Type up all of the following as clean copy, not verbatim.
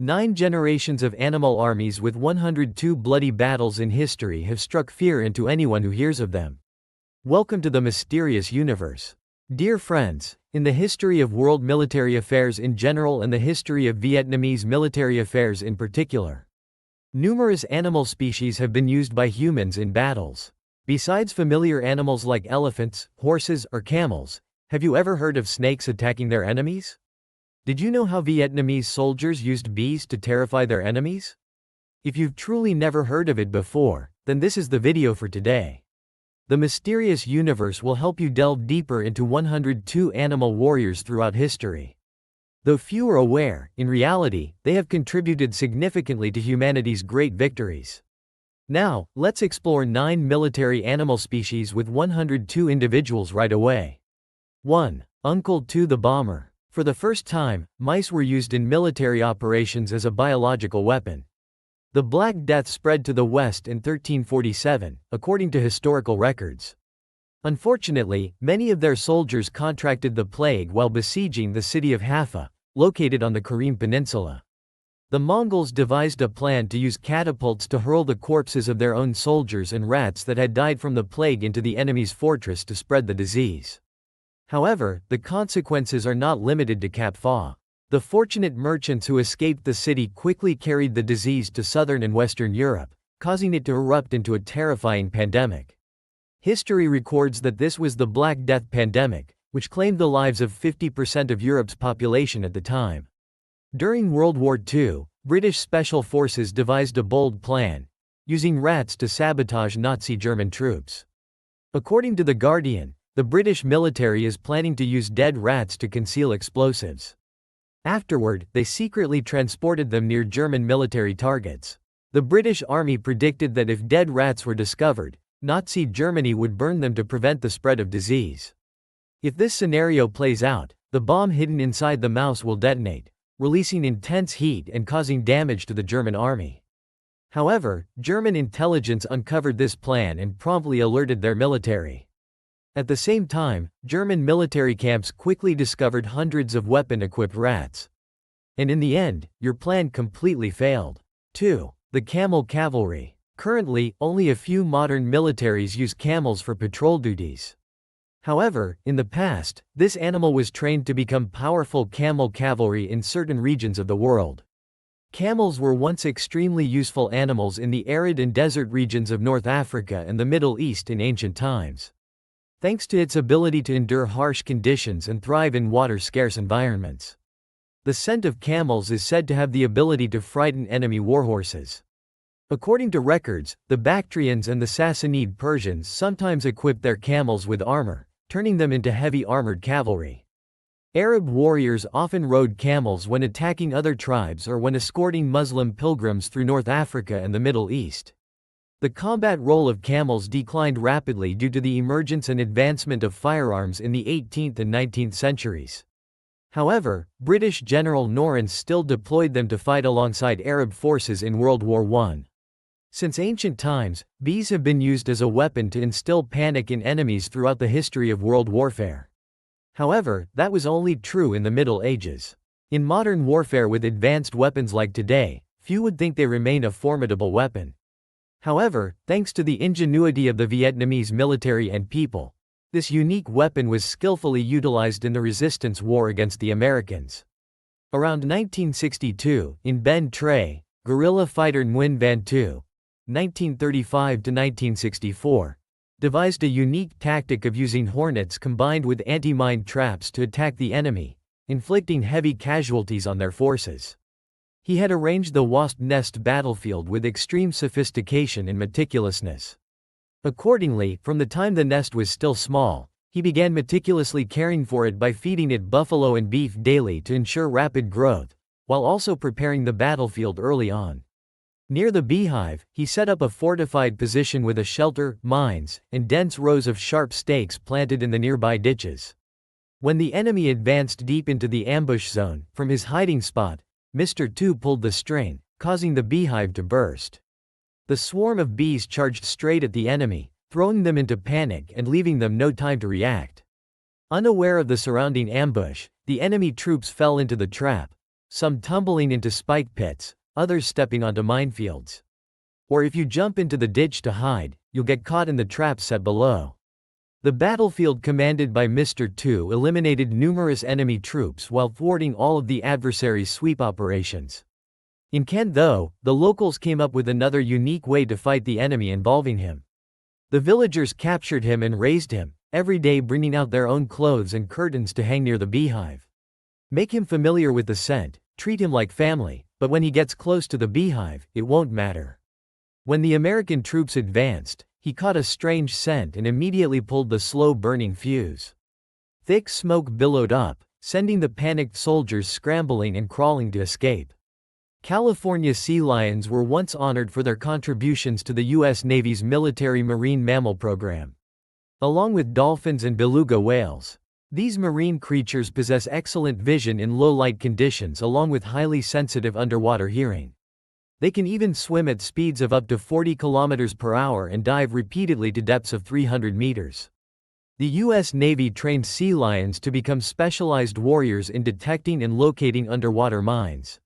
9 generations of animal armies with 102 bloody battles in history have struck fear into anyone who hears of them. Welcome to the mysterious universe. Dear friends, in the history of world military affairs in general and the history of Vietnamese military affairs in particular, numerous animal species have been used by humans in battles. Besides familiar animals like elephants, horses, or camels, have you ever heard of snakes attacking their enemies? Did you know how Vietnamese soldiers used bees to terrify their enemies? If you've truly never heard of it before, then this is the video for today. The mysterious universe will help you delve deeper into 102 animal warriors throughout history. Though few are aware, in reality, they have contributed significantly to humanity's great victories. Now, let's explore 9 military animal species with 102 individuals right away. 1. Uncle 2 the bomber. For the first time, mice were used in military operations as a biological weapon. The Black Death spread to the West in 1347, according to historical records. Unfortunately, many of their soldiers contracted the plague while besieging the city of Haifa, located on the Karym Peninsula. The Mongols devised a plan to use catapults to hurl the corpses of their own soldiers and rats that had died from the plague into the enemy's fortress to spread the disease. However, the consequences are not limited to Cap Pha. The fortunate merchants who escaped the city quickly carried the disease to southern and western Europe, causing it to erupt into a terrifying pandemic. History records that this was the Black Death pandemic, which claimed the lives of 50% of Europe's population at the time. During World War II, British Special Forces devised a bold plan, using rats to sabotage Nazi German troops. According to The Guardian, the British military is planning to use dead rats to conceal explosives. Afterward, they secretly transported them near German military targets. The British Army predicted that if dead rats were discovered, Nazi Germany would burn them to prevent the spread of disease. If this scenario plays out, the bomb hidden inside the mouse will detonate, releasing intense heat and causing damage to the German army. However, German intelligence uncovered this plan and promptly alerted their military. At the same time, German military camps quickly discovered hundreds of weapon-equipped rats. And in the end, your plan completely failed. 2. The camel cavalry. Currently, only a few modern militaries use camels for patrol duties. However, in the past, this animal was trained to become powerful camel cavalry in certain regions of the world. Camels were once extremely useful animals in the arid and desert regions of North Africa and the Middle East in ancient times. Thanks to its ability to endure harsh conditions and thrive in water-scarce environments. The scent of camels is said to have the ability to frighten enemy warhorses. According to records, the Bactrians and the Sassanid Persians sometimes equipped their camels with armor, turning them into heavy armored cavalry. Arab warriors often rode camels when attacking other tribes or when escorting Muslim pilgrims through North Africa and the Middle East. The combat role of camels declined rapidly due to the emergence and advancement of firearms in the 18th and 19th centuries. However, British General Lawrence still deployed them to fight alongside Arab forces in World War I. Since ancient times, bees have been used as a weapon to instill panic in enemies throughout the history of world warfare. However, that was only true in the Middle Ages. In modern warfare with advanced weapons like today, few would think they remain a formidable weapon. However, thanks to the ingenuity of the Vietnamese military and people, this unique weapon was skillfully utilized in the resistance war against the Americans. Around 1962, in Ben Tre, guerrilla fighter Nguyen Van Tu, 1935–1964, devised a unique tactic of using hornets combined with anti-mine traps to attack the enemy, inflicting heavy casualties on their forces. He had arranged the wasp nest battlefield with extreme sophistication and meticulousness. Accordingly, from the time the nest was still small, he began meticulously caring for it by feeding it buffalo and beef daily to ensure rapid growth, while also preparing the battlefield early on. Near the beehive, he set up a fortified position with a shelter, mines, and dense rows of sharp stakes planted in the nearby ditches. When the enemy advanced deep into the ambush zone, from his hiding spot, Mr. Tu pulled the string, causing the beehive to burst. The swarm of bees charged straight at the enemy, throwing them into panic and leaving them no time to react. Unaware of the surrounding ambush, the enemy troops fell into the trap, some tumbling into spike pits, others stepping onto minefields. Or if you jump into the ditch to hide, you'll get caught in the trap set below. The battlefield commanded by Mr. 2 eliminated numerous enemy troops while thwarting all of the adversary's sweep operations. In Kent though, the locals came up with another unique way to fight the enemy involving him. The villagers captured him and raised him, every day bringing out their own clothes and curtains to hang near the beehive. Make him familiar with the scent, treat him like family, but when he gets close to the beehive, it won't matter. When the American troops advanced, he caught a strange scent and immediately pulled the slow-burning fuse. Thick smoke billowed up, sending the panicked soldiers scrambling and crawling to escape. California sea lions were once honored for their contributions to the U.S. Navy's military marine mammal program. Along with dolphins and beluga whales, these marine creatures possess excellent vision in low-light conditions along with highly sensitive underwater hearing. They can even swim at speeds of up to 40 km per hour and dive repeatedly to depths of 300 meters. The U.S. Navy trained sea lions to become specialized warriors in detecting and locating underwater mines.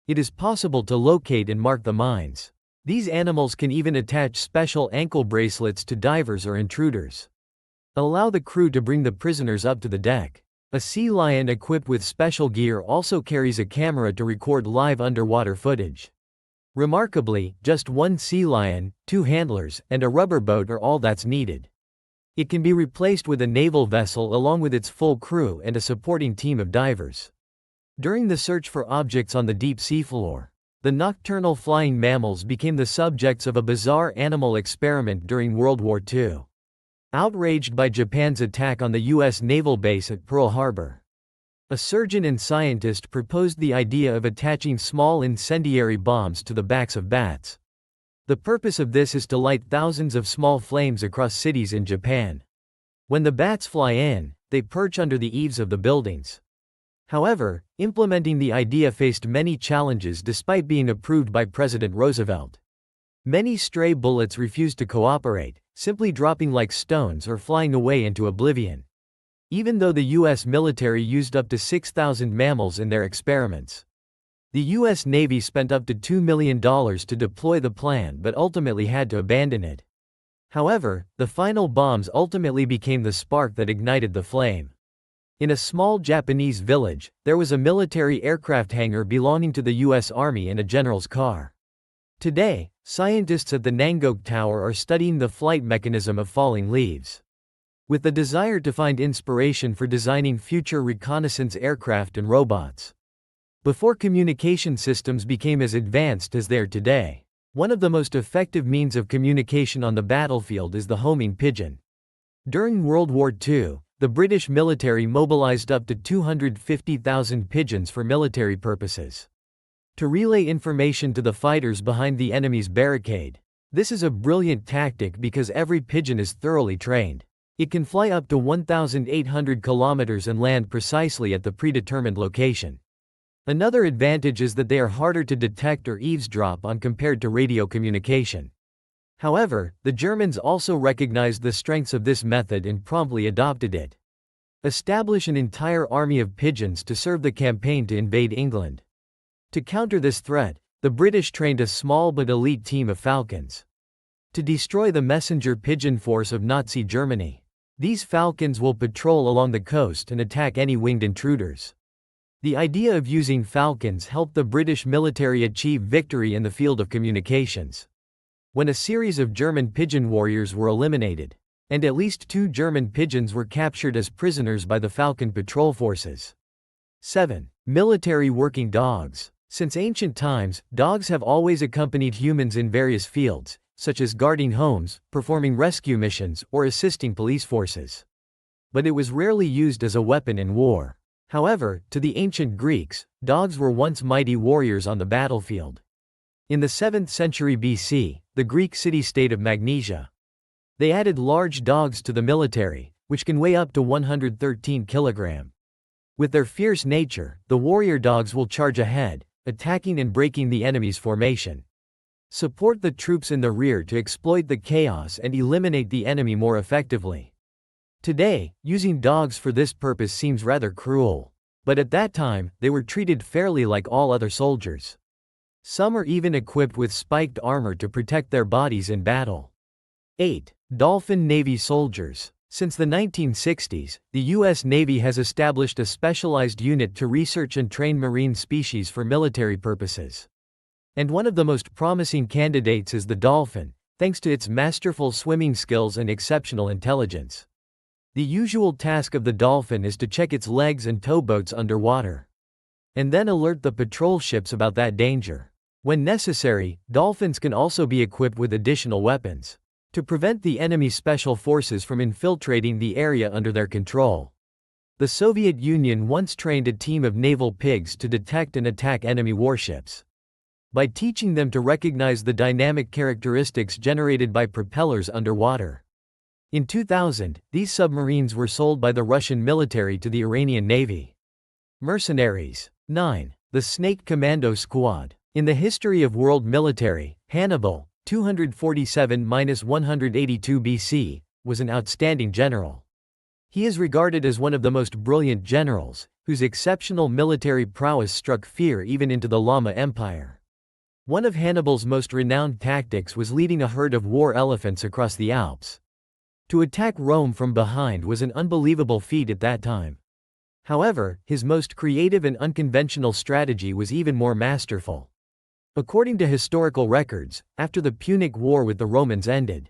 It is possible to locate and mark the mines. These animals can even attach special ankle bracelets to divers or intruders. Allow the crew to bring the prisoners up to the deck. A sea lion equipped with special gear also carries a camera to record live underwater footage. Remarkably, just one sea lion, 2 handlers, and a rubber boat are all that's needed. It can be replaced with a naval vessel along with its full crew and a supporting team of divers. During the search for objects on the deep seafloor, the nocturnal flying mammals became the subjects of a bizarre animal experiment during World War II. Outraged by Japan's attack on the U.S. naval base at Pearl Harbor, a surgeon and scientist proposed the idea of attaching small incendiary bombs to the backs of bats. The purpose of this is to light thousands of small flames across cities in Japan. When the bats fly in, they perch under the eaves of the buildings. However, implementing the idea faced many challenges despite being approved by President Roosevelt. Many stray bullets refused to cooperate, simply dropping like stones or flying away into oblivion. Even though the U.S. military used up to 6,000 mammals in their experiments. The U.S. Navy spent up to $2 million to deploy the plan but ultimately had to abandon it. However, the final bombs ultimately became the spark that ignited the flame. In a small Japanese village, there was a military aircraft hangar belonging to the U.S. Army and a general's car. Today, scientists at the Nangoke Tower are studying the flight mechanism of falling leaves. With the desire to find inspiration for designing future reconnaissance aircraft and robots. Before communication systems became as advanced as they are today, one of the most effective means of communication on the battlefield is the homing pigeon. During World War II, the British military mobilized up to 250,000 pigeons for military purposes. To relay information to the fighters behind the enemy's barricade. This is a brilliant tactic because every pigeon is thoroughly trained. It can fly up to 1,800 kilometers and land precisely at the predetermined location. Another advantage is that they are harder to detect or eavesdrop on compared to radio communication. However, the Germans also recognized the strengths of this method and promptly adopted it. Establish an entire army of pigeons to serve the campaign to invade England. To counter this threat, the British trained a small but elite team of falcons to destroy the messenger pigeon force of Nazi Germany. These falcons will patrol along the coast and attack any winged intruders. The idea of using falcons helped the British military achieve victory in the field of communications. When a series of German pigeon warriors were eliminated, and at least 2 German pigeons were captured as prisoners by the Falcon patrol forces. 7. Military working dogs. Since ancient times, dogs have always accompanied humans in various fields, such as guarding homes, performing rescue missions, or assisting police forces. But it was rarely used as a weapon in war. However, to the ancient Greeks, dogs were once mighty warriors on the battlefield. In the 7th century BC, the Greek city-state of Magnesia, they added large dogs to the military, which can weigh up to 113 kilograms. With their fierce nature, the warrior dogs will charge ahead, attacking and breaking the enemy's formation. Support the troops in the rear to exploit the chaos and eliminate the enemy more effectively. Today, using dogs for this purpose seems rather cruel. But at that time, they were treated fairly like all other soldiers. Some are even equipped with spiked armor to protect their bodies in battle. 8. Dolphin Navy soldiers. Since the 1960s, the U.S. Navy has established a specialized unit to research and train marine species for military purposes. And one of the most promising candidates is the dolphin, thanks to its masterful swimming skills and exceptional intelligence. The usual task of the dolphin is to check its legs and towboats underwater, and then alert the patrol ships about that danger. When necessary, dolphins can also be equipped with additional weapons to prevent the enemy special forces from infiltrating the area under their control. The Soviet Union once trained a team of naval pigs to detect and attack enemy warships by teaching them to recognize the dynamic characteristics generated by propellers underwater. In 2000, these submarines were sold by the Russian military to the Iranian Navy. Mercenaries. 9. The Snake Commando Squad. In the history of world military, Hannibal, 247–182 BC, was an outstanding general. He is regarded as one of the most brilliant generals, whose exceptional military prowess struck fear even into the Lama Empire. One of Hannibal's most renowned tactics was leading a herd of war elephants across the Alps. To attack Rome from behind was an unbelievable feat at that time. However, his most creative and unconventional strategy was even more masterful. According to historical records, after the Punic War with the Romans ended,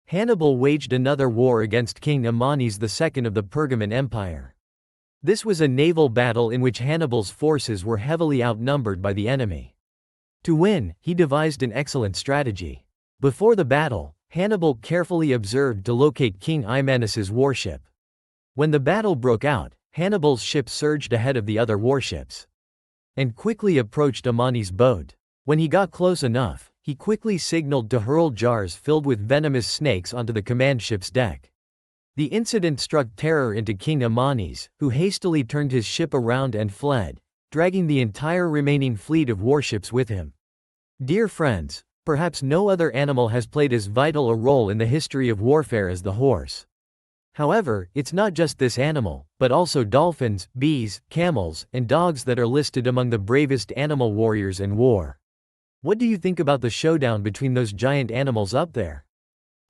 Hannibal waged another war against King Ammanes II of the Pergamon Empire. This was a naval battle in which Hannibal's forces were heavily outnumbered by the enemy. To win, he devised an excellent strategy. Before the battle, Hannibal carefully observed to locate King Imanes's warship. When the battle broke out, Hannibal's ship surged ahead of the other warships and quickly approached Ammanes' boat. When he got close enough, he quickly signaled to hurl jars filled with venomous snakes onto the command ship's deck. The incident struck terror into King Ammanes, who hastily turned his ship around and fled, dragging the entire remaining fleet of warships with him. Dear friends, perhaps no other animal has played as vital a role in the history of warfare as the horse. However, it's not just this animal, but also dolphins, bees, camels, and dogs that are listed among the bravest animal warriors in war. What do you think about the showdown between those giant animals up there?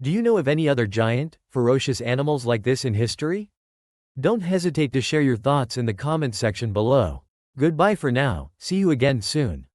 Do you know of any other giant, ferocious animals like this in history? Don't hesitate to share your thoughts in the comment section below. Goodbye for now, see you again soon.